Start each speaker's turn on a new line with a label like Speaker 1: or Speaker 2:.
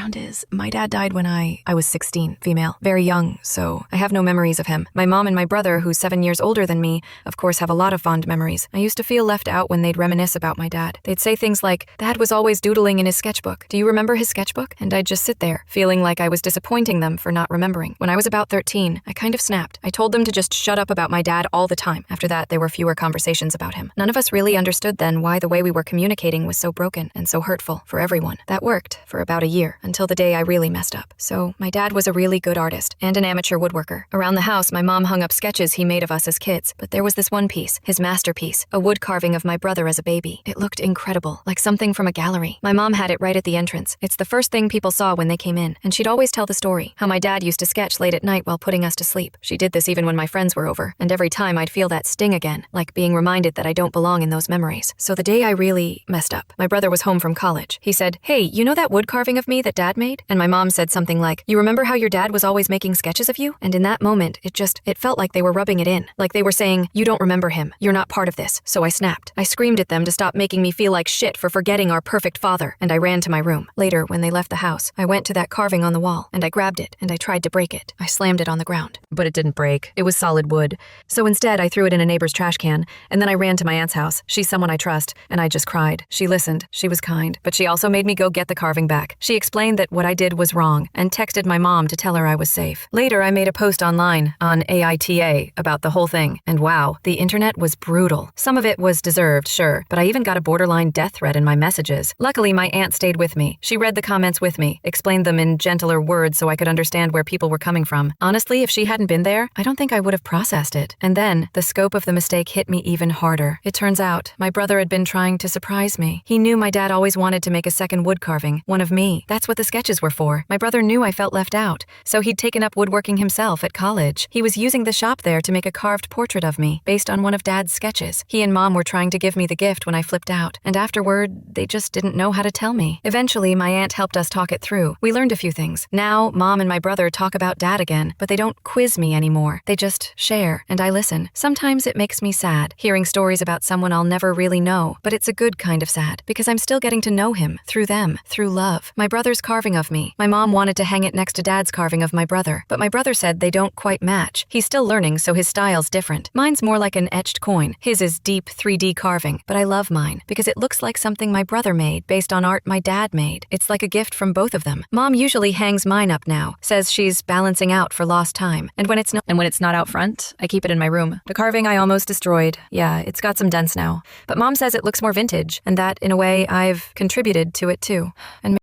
Speaker 1: background is, my dad died when I was 16, female, very young, so I have no memories of him. My mom and my brother, who's 7 years older than me, of course have a lot of fond memories. I used to feel left out when they'd reminisce about my dad. They'd say things like, Dad was always doodling in his sketchbook. Do you remember his sketchbook? And I'd just sit there, feeling like I was disappointing them for not remembering. When I was about 13, I kind of snapped. I told them to just shut up about my dad all the time. After that, there were fewer conversations about him. None of us really understood then why the way we were communicating was so broken and so hurtful for everyone. That worked for about a year, until the day I really messed up. So, my dad was a really good artist and an amateur woodworker. Around the house, my mom hung up sketches he made of us as kids, but there was this one piece, his masterpiece, a wood carving of my brother as a baby. It looked incredible, like something from a gallery. My mom had it right at the entrance. It's the first thing people saw when they came in, and she'd always tell the story, how my dad used to sketch late at night while putting us to sleep. She did this even when my friends were over, and every time I'd feel that sting again, like being reminded that I don't belong in those memories. So the day I really messed up, my brother was home from college. He said, "Hey, you know that wood carving of me that Dad made?" And my mom said something like, "You remember how your dad was always making sketches of you?" And in that moment, it felt like they were rubbing it in, like they were saying, "You don't remember him. You're not part of this." So I snapped. I screamed at them to stop making me feel like shit for forgetting our perfect father, and I ran to my room. Later, when they left the house, I went to that carving on the wall, and I grabbed it, and I tried to break it. I slammed it on the ground, but it didn't break. It was solid wood. So instead, I threw it in a neighbor's trash can, and then I ran to my aunt's house. She's someone I trust, and I just cried. She listened. She was kind, but she also made me go get the carving back. She explained that what I did was wrong, and texted my mom to tell her I was safe. Later, I made a post online on AITA about the whole thing, and wow, the internet was brutal. Some of it was deserved, sure, but I even got a borderline death threat in my messages. Luckily, my aunt stayed with me. She read the comments with me, explained them in gentler words so I could understand where people were coming from. Honestly, if she hadn't been there, I don't think I would have processed it. And then, the scope of the mistake hit me even harder. It turns out, my brother had been trying to surprise me. He knew my dad always wanted to make a second wood carving, one of me. That's what the sketches were for. My brother knew I felt left out, so he'd taken up woodworking himself at college. He was using the shop there to make a carved portrait of me, based on one of Dad's sketches. He and Mom were trying to give me the gift when I flipped out, and afterward, they just didn't know how to tell me. Eventually, my aunt helped us talk it through. We learned a few things. Now, Mom and my brother talk about Dad again, but they don't quiz me anymore. They just share, and I listen. Sometimes it makes me sad, hearing stories about someone I'll never really know, but it's a good kind of sad, because I'm still getting to know him, through them, through love. My brother's carving of me. My mom wanted to hang it next to Dad's carving of my brother, but my brother said they don't quite match. He's still learning, so his style's different. Mine's more like an etched coin. His is deep 3D carving, but I love mine, because it looks like something my brother made, based on art my dad made. It's like a gift from both of them. Mom usually hangs mine up now, says she's balancing out for lost time, and when it's not out front, I keep it in my room. The carving I almost destroyed. Yeah, it's got some dents now, but Mom says it looks more vintage, and that, in a way, I've contributed to it too. And